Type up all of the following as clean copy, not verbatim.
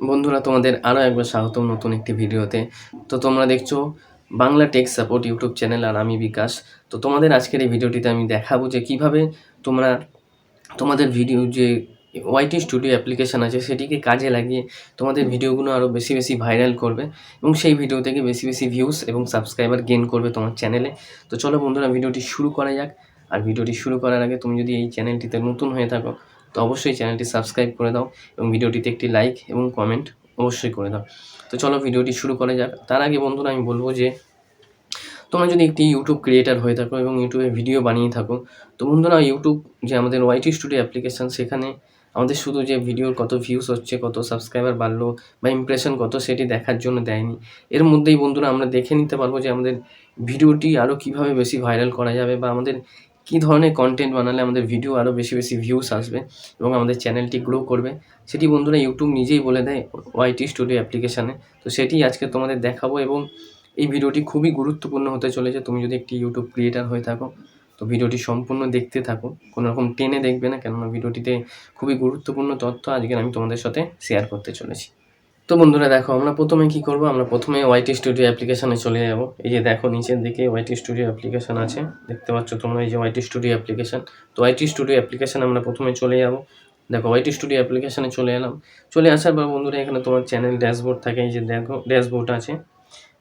বন্ধুরা, তোমাদের আরও একবার স্বাগতম নতুন একটি ভিডিওতে। তো তোমরা দেখছো Bangla tech support YouTube channel, আর আমি বিকাশ। তো তোমাদের আজকের এই ভিডিওটিতে আমি দেখাবো যে কিভাবে তোমরা তোমাদের ভিডিও যে ওয়াইটি স্টুডিও অ্যাপ্লিকেশান আছে সেটিকে কাজে লাগিয়ে তোমাদের ভিডিওগুলো আরও বেশি বেশি ভাইরাল করবে এবং সেই ভিডিও থেকে বেশি বেশি ভিউস এবং সাবস্ক্রাইবার গেইন করবে তোমার চ্যানেলে। তো চলো বন্ধুরা, ভিডিওটি শুরু করা যাক। আর ভিডিওটি শুরু করার আগে তুমি যদি এই চ্যানেলটিতে নতুন হয়ে থাকো তো অবশ্যই চ্যানেলটি সাবস্ক্রাইব করে দাও এবং ভিডিওটিতে একটি লাইক এবং কমেন্ট অবশ্যই করে দাও। তো চলো ভিডিওটি শুরু করা যাক। তার আগে বন্ধুরা আমি বলবো যে তোমরা যদি একটি ইউটিউব ক্রিয়েটার হয়ে থাকো এবং ইউটিউবে ভিডিও বানিয়ে থাকো, তো বন্ধুরা ইউটিউব যে আমাদের ওয়াইটি স্টুডিও অ্যাপ্লিকেশান, সেখানে আমাদের শুধু যে ভিডিওর কত ভিউস হচ্ছে, কত সাবস্ক্রাইবার বাড়লো বা ইমপ্রেশন কত, সেটি দেখার জন্য দেয়নি। এর মধ্যেই বন্ধুরা আমরা দেখে নিতে পারবো যে আমাদের ভিডিওটি আরও কীভাবে বেশি ভাইরাল করা যাবে বা আমাদের কী ধরনের কন্টেন্ট বানালে আমাদের ভিডিও আরও বেশি বেশি ভিউস আসবে এবং আমাদের চ্যানেলটি গ্রো করবে। সেটি বন্ধুরা ইউটিউব নিজেই বলে দেয় ওয়াইটি স্টুডিও অ্যাপ্লিকেশানে। তো সেটি আজকে তোমাদের দেখাবো এবং এই ভিডিওটি খুবই গুরুত্বপূর্ণ হতে চলেছে। তুমি যদি একটি ইউটিউব ক্রিয়েটার হয়ে থাকো তো ভিডিওটি সম্পূর্ণ দেখতে থাকো, কোনো রকম টেনে দেখবে না, কেননা ভিডিওটিতে খুবই গুরুত্বপূর্ণ তথ্য আজকে আমি তোমাদের সাথে শেয়ার করতে চলেছি। তো বন্ধুরা দেখো, আমরা প্রথমে কি করব, আমরা প্রথমে ওয়াইটি স্টুডিও অ্যাপ্লিকেশানে চলে যাব। এই যে দেখো নিচের দিকে ওয়াইটি স্টুডিও অ্যাপ্লিকেশান আছে, দেখতে পাচ্ছ তোমরা এই যে ওয়াইটি স্টুডিও অ্যাপ্লিকেশান। তো ওয়াইটি স্টুডিও অ্যাপ্লিকেশান আমরা প্রথমে চলে যাব। দেখো ওয়াইটি স্টুডিও অ্যাপ্লিকেশানে চলে এলাম। চলে আসার পর বন্ধুরা এখানে তোমার চ্যানেল ড্যাশবোর্ড থাকে, এই যে দেখো ড্যাশবোর্ড আছে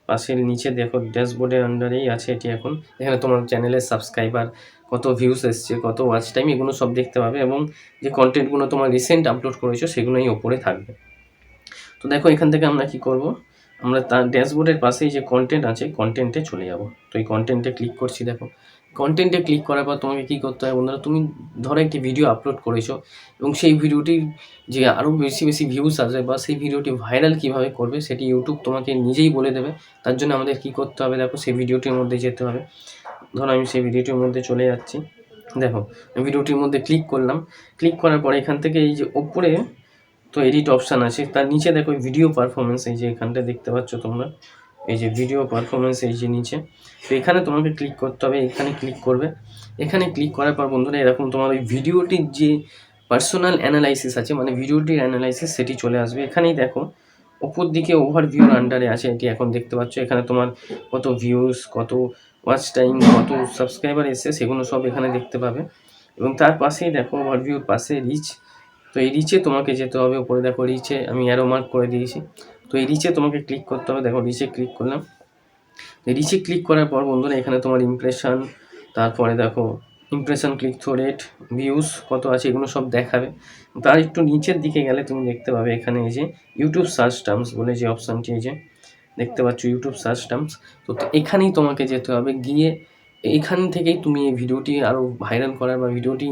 পাশের নিচে, দেখো ড্যাশবোর্ডের আন্ডারেই আছে এটি। এখন এখানে তোমার চ্যানেলের সাবস্ক্রাইবার কত, ভিউস এসছে কত, ওয়াচ টাইম, এগুলো সব দেখতে পাবে এবং যে কন্টেন্টগুলো তোমার রিসেন্ট আপলোড করেছো সেগুলোই ওপরে থাকবে। তো দেখো এখান থেকে আমরা কি করব, আমরা তার ড্যাশবোর্ডের পাশেই যে কন্টেন্ট আছে কন্টেন্টে চলে যাব। তো এই কন্টেন্টে ক্লিক করছি। দেখো কন্টেন্টে ক্লিক করার পর তোমাকে কী করতে হয় বন্ধুরা, তুমি ধরো একটি ভিডিও আপলোড করেছো এবং সেই ভিডিওটির যে আরও বেশি বেশি ভিউস আসবে বা সেই ভিডিওটি ভাইরাল কীভাবে করবে সেটি ইউটিউব তোমাকে নিজেই বলে দেবে। তার জন্য আমাদের কী করতে হবে, দেখো সেই ভিডিওটির মধ্যে যেতে হবে। ধরো আমি সেই ভিডিওটির মধ্যে চলে যাচ্ছি। দেখো ভিডিওটির মধ্যে ক্লিক করলাম। ক্লিক করার পরে এখান থেকে এই যে ওপরে তো এডিট অপশান আছে, তার নিচে দেখো ভিডিও পারফরমেন্স, এই যে এখানটা দেখতে পাচ্ছ তোমরা, এই যে ভিডিও পারফরমেন্স এই যে নিচে। তো এখানে তোমাকে ক্লিক করতে হবে, এখানে ক্লিক করবে। এখানে ক্লিক করার পর বন্ধুরা এরকম তোমার ওই ভিডিওটির যে পার্সোনাল অ্যানালাইসিস আছে, মানে ভিডিওটির অ্যানালাইসিস, সেটি চলে আসবে। এখানেই দেখো ওপর দিকে ওভারভিউর আন্ডারে আছে এটি, এখন দেখতে পাচ্ছ। এখানে তোমার কত ভিউস, কত ওয়াচ টাইম, কত সাবস্ক্রাইবার এসছে সেগুলো সব এখানে দেখতে পাবে। এবং তার পাশেই দেখো ওভারভিউর পাশে রিচ। তো এই রিচে তোমাকে যেতে হবে। উপরে দেখো রিচে আমি অ্যারো মার্ক করে দিয়েছি। তো এই রিচে তোমাকে ক্লিক করতে হবে। দেখো রিচে ক্লিক করলাম। রিচে ক্লিক করার পর বন্ধুরা এখানে তোমার ইমপ্রেশন, তারপরে দেখো impression, click through rate, views কত আছে, এগুলো সব দেখাবে। তার একটু নিচের দিকে গেলে তুমি দেখতে পাবে এখানে এই যে ইউটিউব সার্চ টার্মস বলে যে অপশানটি, এই যে দেখতে পাচ্ছ ইউটিউব সার্চ টার্মস। তো এখানেই তোমাকে যেতে হবে। গিয়ে এইখান থেকেই তুমি এই ভিডিওটি আরও ভাইরাল করার বা ভিডিওটি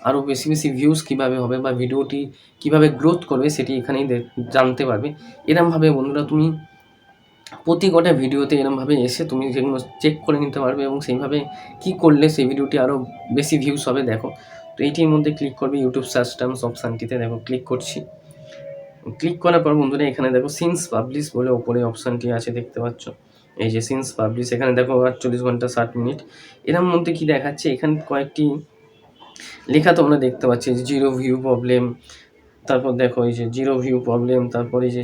আরও বেশি বেশি ভিউস কীভাবে হবে বা ভিডিওটি কীভাবে গ্রোথ করবে সেটি এখানেই জানতে পারবে। এরমভাবে বন্ধুরা তুমি প্রতি কটা ভিডিওতে এরমভাবে এসে তুমি যেগুলো চেক করে নিতে পারবে এবং সেইভাবে কী করলে সেই ভিডিওটি আরও বেশি ভিউস হবে। দেখো তো এইটির মধ্যে ক্লিক করবে, ইউটিউব সার্চ টার্মস অপশানটিতে দেখো ক্লিক করছি। ক্লিক করার পর বন্ধুরা এখানে দেখো সিন্স পাবলিশ বলে ওপরে অপশানটি আছে, দেখতে পাচ্ছ এই যে সিন্স পাবলিশ। এখানে দেখো 48 ঘন্টা 60 মিনিট। এর মধ্যে কি দেখাচ্ছে, এখানে কয়েকটি লেখা তোমরা দেখতে পাচ্ছ, যে জিরো ভিউ প্রবলেম, তারপর দেখো এই যে জিরো ভিউ প্রবলেম, তারপর এই যে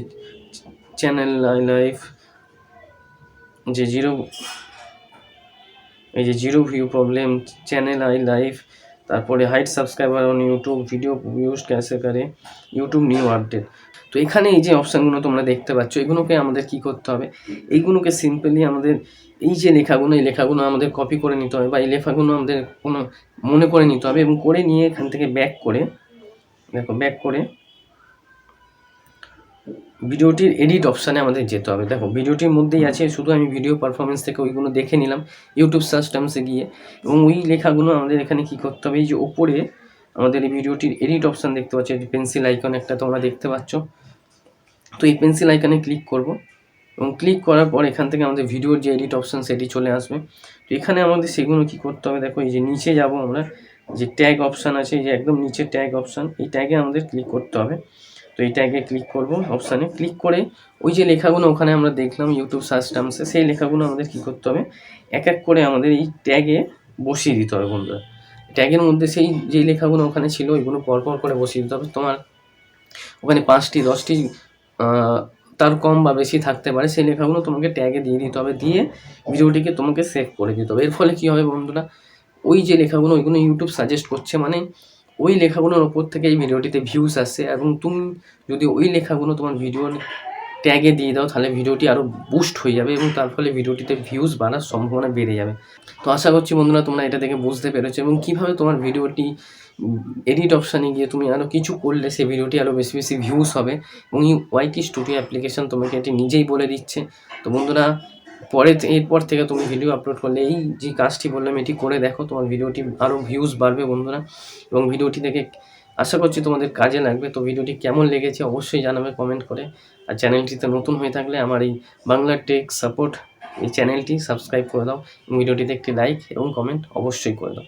চ্যানেল লাইফ, যে zero view problem, channel life, তারপরে height subscriber on YouTube, video views ক্যাসে করে, ইউটিউব নিউ আপডেট। তো এখানে এই যে অপশানগুলো তোমরা দেখতে পাচ্ছ, এগুলোকে আমাদের কি করতে হবে, এইগুলোকে সিম্পলি আমাদের এই যে লেখাগুলো, এই লেখাগুলো আমাদের কপি করে নিতে হবে বা এই লেখাগুলো আমাদের কোনো মনে করে নিতে হবে এবং করে নিয়ে এখান থেকে ব্যাক করে, দেখো ব্যাক করে ভিডিওটির এডিট অপশানে আমাদের যেতে হবে। দেখো ভিডিওটির মধ্যেই আছে, শুধু আমি ভিডিও পারফরমেন্স থেকে ওইগুলো দেখে নিলাম ইউটিউব সার্চ টার্মসে গিয়ে, এবং ওই লেখাগুলো আমাদের এখানে কী করতে হবে, এই যে ওপরে আমাদের এই ভিডিওটির এডিট অপশান দেখতে পাচ্ছ, এই পেন্সিল আইকন একটা তোমরা দেখতে পাচ্ছ। তো এই পেন্সিল আইকনে ক্লিক করব এবং ক্লিক করার পর এখান থেকে আমাদের ভিডিওর যে এডিট অপশান সেটি চলে আসবে। তো এখানে আমাদের সেগুলো কী করতে হবে, দেখো এই যে নিচে যাব আমরা, যে ট্যাগ অপশান আছে, এই যে একদম নিচে ট্যাগ অপশান, এই ট্যাগে আমাদের ক্লিক করতে হবে। তো এই ট্যাগে ক্লিক করব, অপশানে ক্লিক করে ওই যে লেখাগুলো ওখানে আমরা দেখলাম ইউটিউব সার্চ টার্মসে, সেই লেখাগুলো আমাদের কী করতে হবে, এক এক করে আমাদের এই ট্যাগে বসিয়ে দিতে হবে বন্ধুরা। ট্যাগের মধ্যে সেই যেই লেখাগুলো ওখানে ছিল ওইগুলো পরপর করে বসিয়ে দিতে হবে। তোমার ওখানে 5টি 10টি তার কম বা বেশি থাকতে পারে, সেই লেখাগুলো তোমাকে ট্যাগে দিয়ে দিতে হবে, দিয়ে ভিডিওটিকে তোমাকে সেভ করে দিতে হবে। এর ফলে কী হবে বন্ধুরা, ওই যে লেখাগুলো ওইগুলো ইউটিউব সাজেস্ট করছে, মানে ওই লেখাগুলোর ওপর থেকে এই ভিডিওটিতে ভিউজ আসছে, এবং তুমি যদি ওই লেখাগুলো তোমার ভিডিওর ট্যাগে দিয়ে দাও তাহলে ভিডিওটি আরও বুস্ট হয়ে যাবে, এবং তার ফলে ভিডিওটিতে ভিউজ বাড়ার সম্ভাবনা বেড়ে যাবে। তো আশা করছি বন্ধুরা তোমরা এটা থেকে বুঝতে পেরেছো, এবং কীভাবে তোমার ভিডিওটি এডিট অপশানে গিয়ে তুমি আরও কিছু করলে সেই ভিডিওটি আরও বেশি বেশি ভিউজ হবে, এবং এই ওয়াইটি স্টুডিও অ্যাপ্লিকেশন তোমাকে এটি নিজেই বলে দিচ্ছে। তো বন্ধুরা এরপর থেকে তুমি ভিডিও আপলোড করলে এই যে কাজটি বললাম এটি করে দেখো, তোমার ভিডিওটি আরও ভিউজ বাড়বে বন্ধুরা, এবং ভিডিওটি দেখে আশা করছি তোমাদের কাজে লাগবে। তো ভিডিওটি কেমন লেগেছে অবশ্যই জানাবে কমেন্ট করে, আর চ্যানেলটিতে নতুন হয়ে থাকলে আমার এই বাংলা টেক সাপোর্ট এই চ্যানেলটি সাবস্ক্রাইব করে দাও, এবং ভিডিওটিতে একটি লাইক এবং কমেন্ট অবশ্যই করে দাও।